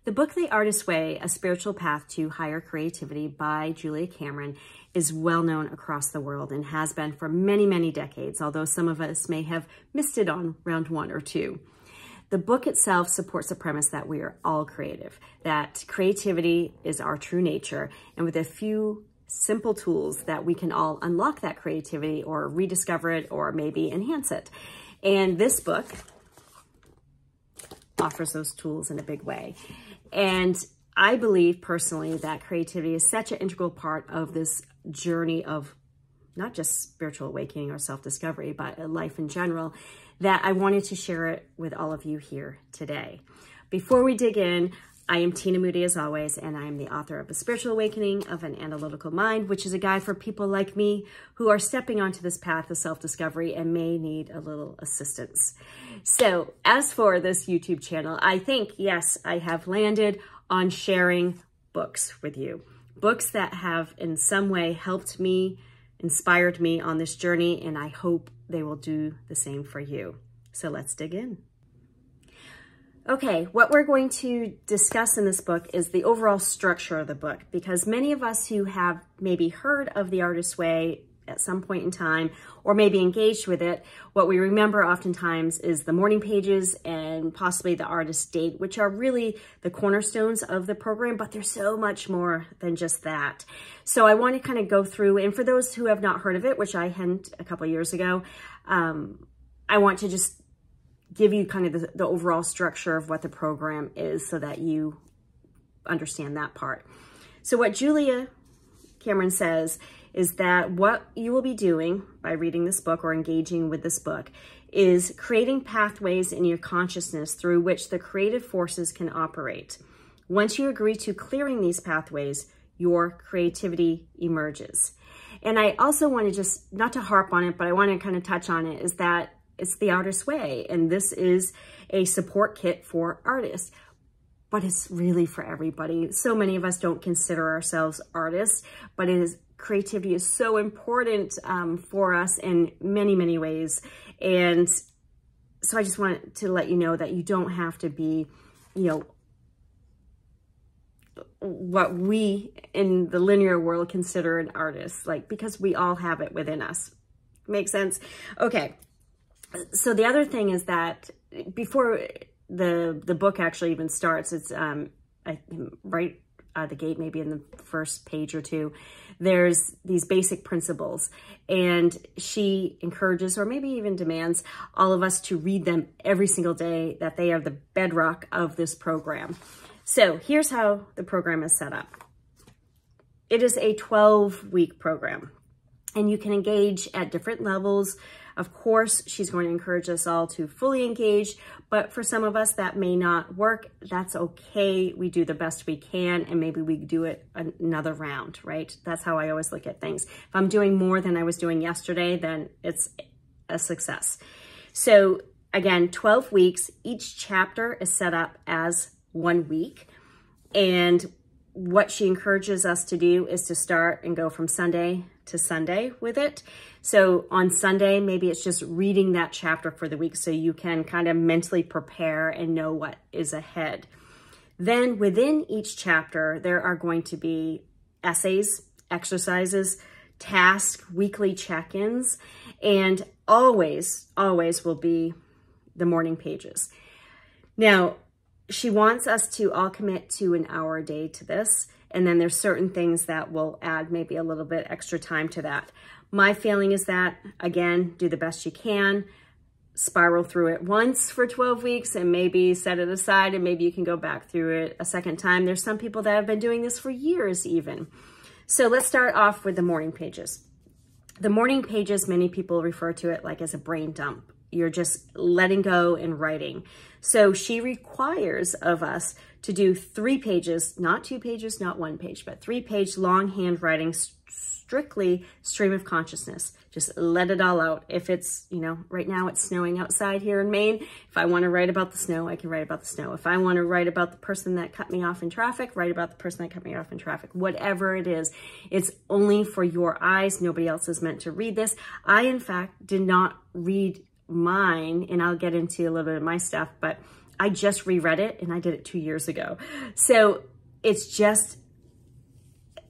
The book, The Artist's Way, A Spiritual Path to Higher Creativity by Julia Cameron is well known across the world and has been for many, many decades, although some of us may have missed it on round 1 or 2. The book itself supports the premise that we are all creative, that creativity is our true nature, and with a few simple tools that we can all unlock that creativity or rediscover it or maybe enhance it. And this book offers those tools in a big way. And I believe personally that creativity is such an integral part of this journey of not just spiritual awakening or self-discovery, but life in general, that I wanted to share it with all of you here today. Before we dig in, I am Tina Moody as always, and I am the author of The Spiritual Awakening of an Analytical Mind, which is a guide for people like me who are stepping onto this path of self-discovery and may need a little assistance. So as for this YouTube channel, I think, yes, I have landed on sharing books with you. Books that have in some way helped me, inspired me on this journey, and I hope they will do the same for you. So let's dig in. Okay, what we're going to discuss in this book is the overall structure of the book, because many of us who have maybe heard of The Artist's Way at some point in time, or maybe engaged with it, what we remember oftentimes is the morning pages and possibly the artist's date, which are really the cornerstones of the program, but there's so much more than just that. So I want to kind of go through, and for those who have not heard of it, which I hadn't a couple of years ago, I want to just give you kind of the overall structure of what the program is so that you understand that part. So what Julia Cameron says is that what you will be doing by reading this book or engaging with this book is creating pathways in your consciousness through which the creative forces can operate. Once you agree to clearing these pathways, your creativity emerges. And I also want to just, not to harp on it, but I want to kind of touch on it, is that it's the artist's way. And this is a support kit for artists, but it's really for everybody. So many of us don't consider ourselves artists, but creativity is so important for us in many, many ways. And so I just wanted to let you know that you don't have to be, what we in the linear world consider an artist, because we all have it within us. Make sense? Okay. So the other thing is that before the book actually even starts, it's right out of the gate, maybe in the first page or two, there's these basic principles, and she encourages, or maybe even demands, all of us to read them every single day, that they are the bedrock of this program. So here's how the program is set up. It is a 12-week program, and you can engage at different levels. Of course, she's going to encourage us all to fully engage, but for some of us that may not work. That's okay. We do the best we can, and maybe we do it another round, right? That's how I always look at things. If I'm doing more than I was doing yesterday, then it's a success. So again, 12 weeks. Each chapter is set up as 1 week. And what she encourages us to do is to start and go from Sunday to Sunday with it. So on Sunday, maybe it's just reading that chapter for the week so you can kind of mentally prepare and know what is ahead. Then within each chapter, there are going to be essays, exercises, tasks, weekly check-ins, and always will be the morning pages. Now, she wants us to all commit to an hour a day to this. And then there's certain things that will add maybe a little bit extra time to that. My feeling is that, again, do the best you can, spiral through it once for 12 weeks and maybe set it aside, and maybe you can go back through it a second time. There's some people that have been doing this for years even. So let's start off with the morning pages. The morning pages, many people refer to it like as a brain dump. You're just letting go and writing. So she requires of us to do 3 pages, not 2 pages, not 1 page, but 3-page long handwriting, strictly stream of consciousness. Just let it all out. If it's, right now it's snowing outside here in Maine. If I want to write about the snow, I can write about the snow. If I want to write about the person that cut me off in traffic, write about the person that cut me off in traffic. Whatever it is, it's only for your eyes. Nobody else is meant to read this. I, in fact, did not read mine, and I'll get into a little bit of my stuff, but I just reread it, and I did it 2 years ago. So it's just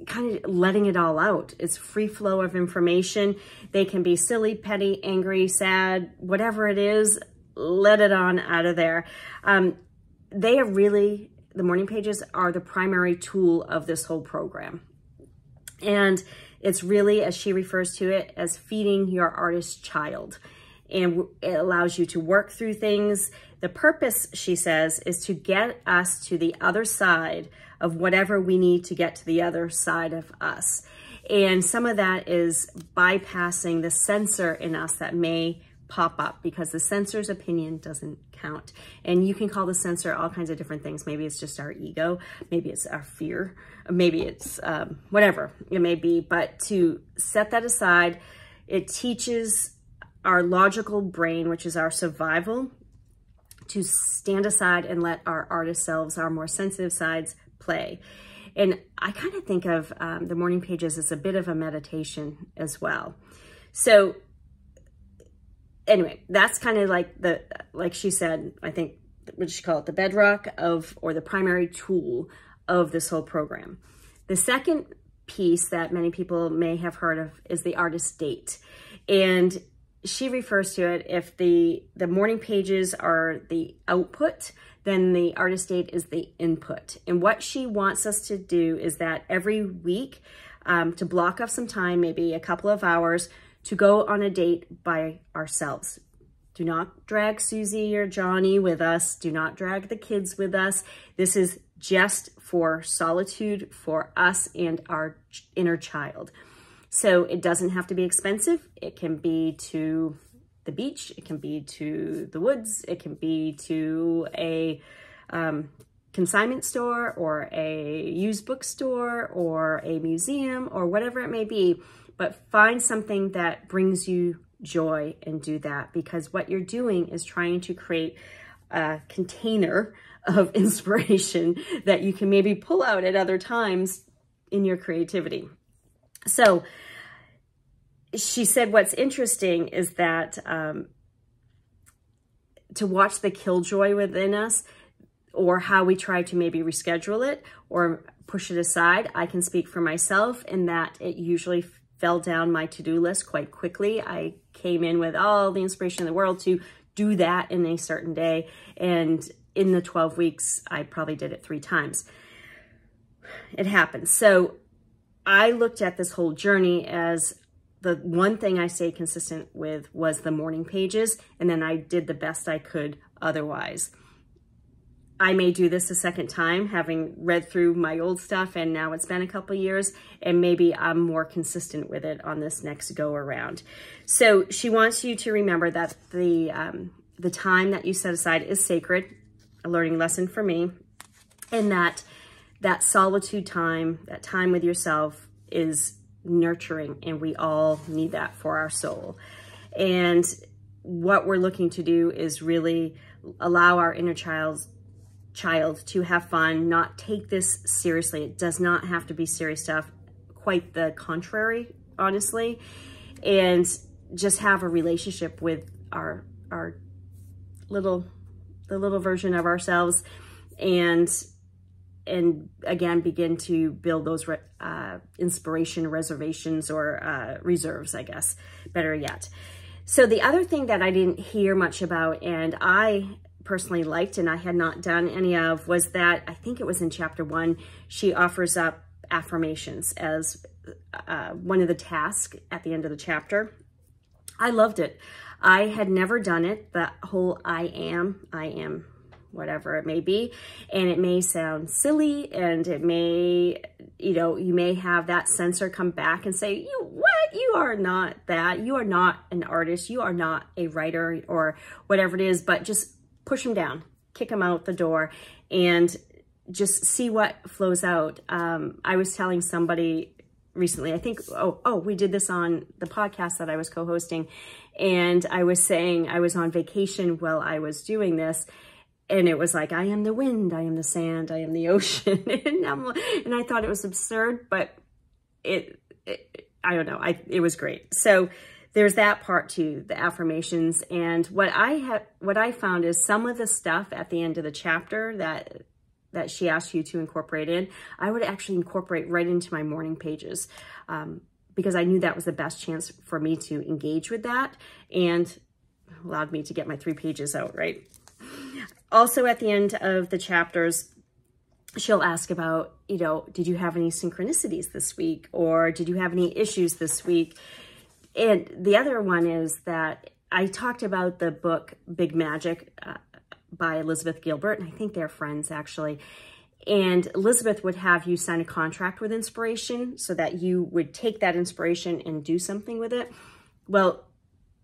kind of letting it all out. It's free flow of information. They can be silly, petty, angry, sad, whatever it is, let it on out of there. They are really, the morning pages are the primary tool of this whole program. And it's really, as she refers to it, as feeding your artist child. And it allows you to work through things. The purpose, she says, is to get us to the other side of whatever we need to get to the other side of us. And some of that is bypassing the censor in us that may pop up, because the censor's opinion doesn't count. And you can call the censor all kinds of different things. Maybe it's just our ego. Maybe it's our fear. Maybe it's whatever it may be. But to set that aside, it teaches our logical brain, which is our survival, to stand aside and let our artist selves, our more sensitive sides, play. And I kind of think of the morning pages as a bit of a meditation as well. So anyway, that's kind of like like she said, I think, what did she call it? The bedrock of, or the primary tool of this whole program. The second piece that many people may have heard of is the artist date. And she refers to it, if the morning pages are the output, then the artist date is the input. And what she wants us to do is that every week to block off some time, maybe a couple of hours, to go on a date by ourselves. Do not drag Susie or Johnny with us. Do not drag the kids with us. This is just for solitude for us and our inner child. So it doesn't have to be expensive. It can be to the beach. It can be to the woods. It can be to a consignment store or a used bookstore or a museum or whatever it may be. But find something that brings you joy and do that, because what you're doing is trying to create a container of inspiration that you can maybe pull out at other times in your creativity. So she said what's interesting is that to watch the killjoy within us, or how we try to maybe reschedule it or push it aside. I can speak for myself in that it usually fell down my to-do list quite quickly. I came in with all the inspiration in the world to do that in a certain day. And in the 12 weeks, I probably did it 3 times. It happens. So I looked at this whole journey as the one thing I stayed consistent with was the morning pages. And then I did the best I could otherwise. I may do this a second time, having read through my old stuff, and now it's been a couple years, and maybe I'm more consistent with it on this next go around. So she wants you to remember that the time that you set aside is sacred, a learning lesson for me, and that solitude time, that time with yourself, is nurturing, and we all need that for our soul. And what we're looking to do is really allow our inner child to have fun, not take this seriously. It does not have to be serious stuff, quite the contrary, honestly, and just have a relationship with the little version of ourselves, and again begin to build those inspiration reservations or reserves, I guess, better yet. So the other thing that I didn't hear much about, and I personally liked and I had not done any of, was that, I think it was in chapter 1, she offers up affirmations as one of the tasks at the end of the chapter. I loved it. I had never done it, the whole I am, whatever it may be. And it may sound silly, and it may, you may have that censor come back and say, what? You are not that. You are not an artist. You are not a writer or whatever it is, but just push them down, kick them out the door, and just see what flows out. I was telling somebody recently, I think, we did this on the podcast that I was co-hosting, and I was saying I was on vacation while I was doing this, and it was like, I am the wind, I am the sand, I am the ocean, and I thought it was absurd, but I don't know, it was great. So there's that part too, the affirmations. And what I found is some of the stuff at the end of the chapter that she asked you to incorporate in, I would actually incorporate right into my morning pages, because I knew that was the best chance for me to engage with that and allowed me to get my 3 pages out, right? Also at the end of the chapters, she'll ask about, you know, did you have any synchronicities this week? Or did you have any issues this week? And the other one is that I talked about the book Big Magic by Elizabeth Gilbert, and I think they're friends actually. And Elizabeth would have you sign a contract with inspiration so that you would take that inspiration and do something with it. Well,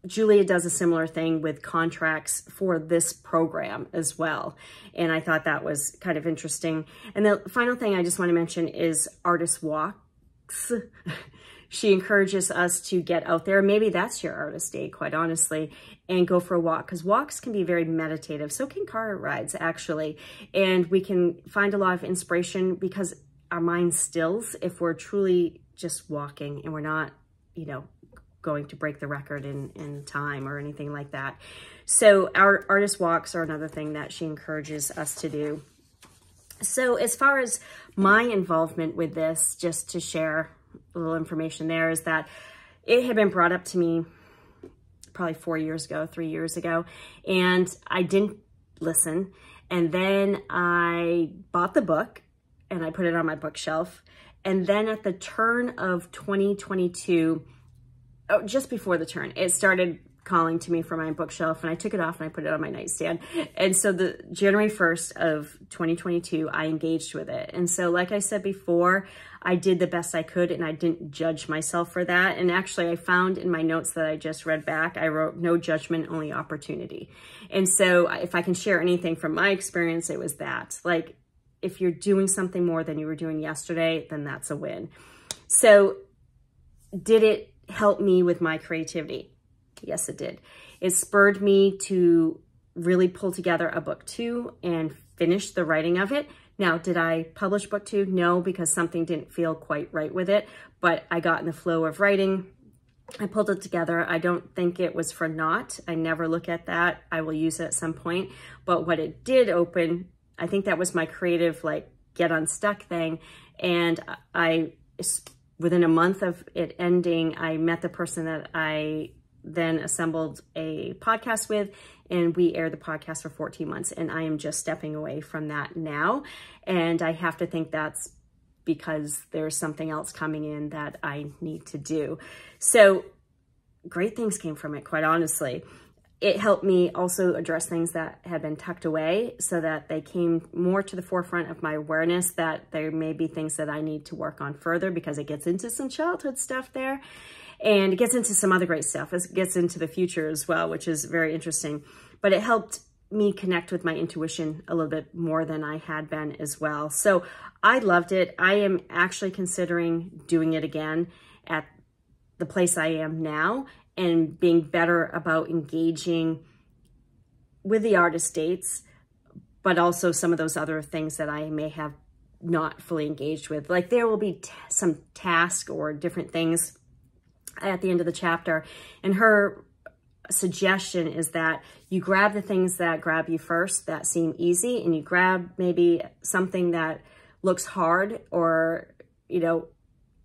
Julia does a similar thing with contracts for this program as well. And I thought that was kind of interesting. And the final thing I just want to mention is artist walks. She encourages us to get out there. Maybe that's your artist day, quite honestly, and go for a walk, because walks can be very meditative. So can car rides, actually. And we can find a lot of inspiration because our mind stills if we're truly just walking and we're not, you know, going to break the record in time or anything like that. So our artist walks are another thing that she encourages us to do. So as far as my involvement with this, just to share a little information there, is that it had been brought up to me probably 3 years ago, and I didn't listen. And then I bought the book and I put it on my bookshelf. And then at the turn of 2022, just before the turn, it started calling to me from my bookshelf, and I took it off and I put it on my nightstand. And so the January 1st of 2022, I engaged with it. And so, like I said before, I did the best I could, and I didn't judge myself for that. And actually, I found in my notes that I just read back, I wrote no judgment, only opportunity. And so if I can share anything from my experience, it was that. Like, if you're doing something more than you were doing yesterday, then that's a win. So did it help me with my creativity? Yes, it did. It spurred me to really pull together a book 2 and finish the writing of it. Now, did I publish book 2? No, because something didn't feel quite right with it, but I got in the flow of writing. I pulled it together. I don't think it was for naught. I never look at that. I will use it at some point, but what it did open, I think that was my creative, like, get unstuck thing. And within a month of it ending, I met the person that I then assembled a podcast with, and we aired the podcast for 14 months. And I am just stepping away from that now. And I have to think that's because there's something else coming in that I need to do. So great things came from it, quite honestly. It helped me also address things that had been tucked away so that they came more to the forefront of my awareness that there may be things that I need to work on further, because it gets into some childhood stuff there. And it gets into some other great stuff. It gets into the future as well, which is very interesting. But it helped me connect with my intuition a little bit more than I had been as well. So I loved it. I am actually considering doing it again at the place I am now and being better about engaging with the artist dates, but also some of those other things that I may have not fully engaged with. Like, there will be some task or different things at the end of the chapter, and her suggestion is that you grab the things that grab you first, that seem easy, and you grab maybe something that looks hard or, you know,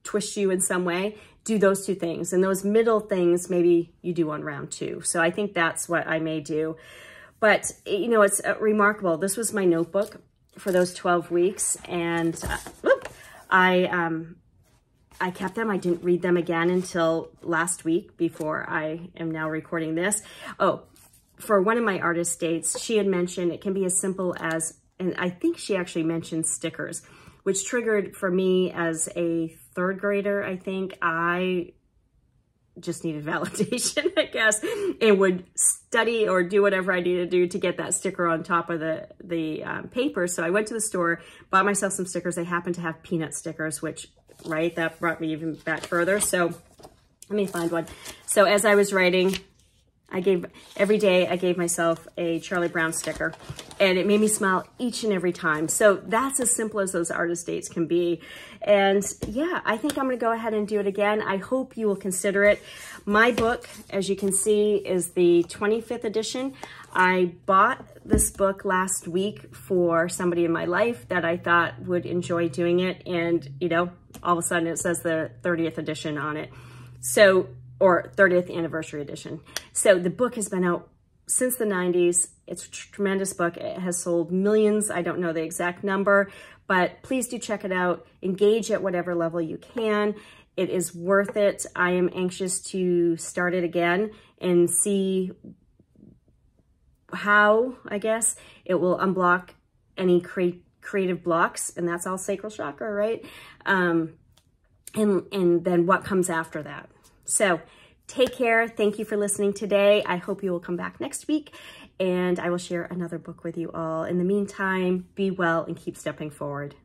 twists you in some way. Do those 2 things, and those middle things maybe you do on round 2. So I think that's what I may do. But, you know, it's remarkable. This was my notebook for those 12 weeks, and I kept them. I didn't read them again until last week before I am now recording this. Oh, for one of my artist dates, she had mentioned it can be as simple as, and I think she actually mentioned stickers, which triggered for me as a 3rd grader. I think I just needed validation, I guess, and would study or do whatever I needed to do to get that sticker on top of the paper. So I went to the store, bought myself some stickers. They happened to have peanut stickers, which, right, that brought me even back further. So let me find one. So as I was writing, Every day I gave myself a Charlie Brown sticker, and it made me smile each and every time. So that's as simple as those artist dates can be. And yeah, I think I'm gonna go ahead and do it again. I hope you will consider it. My book, as you can see, is the 25th edition. I bought this book last week for somebody in my life that I thought would enjoy doing it. And you know, all of a sudden it says the 30th edition on it. So, or 30th anniversary edition. So the book has been out since the 90s. It's a tremendous book. It has sold millions. I don't know the exact number, but please do check it out. Engage at whatever level you can. It is worth it. I am anxious to start it again and see how, I guess, it will unblock any creative blocks, and that's all sacral chakra, right? And then what comes after that. So take care. Thank you for listening today. I hope you will come back next week, and I will share another book with you all. In the meantime, be well and keep stepping forward.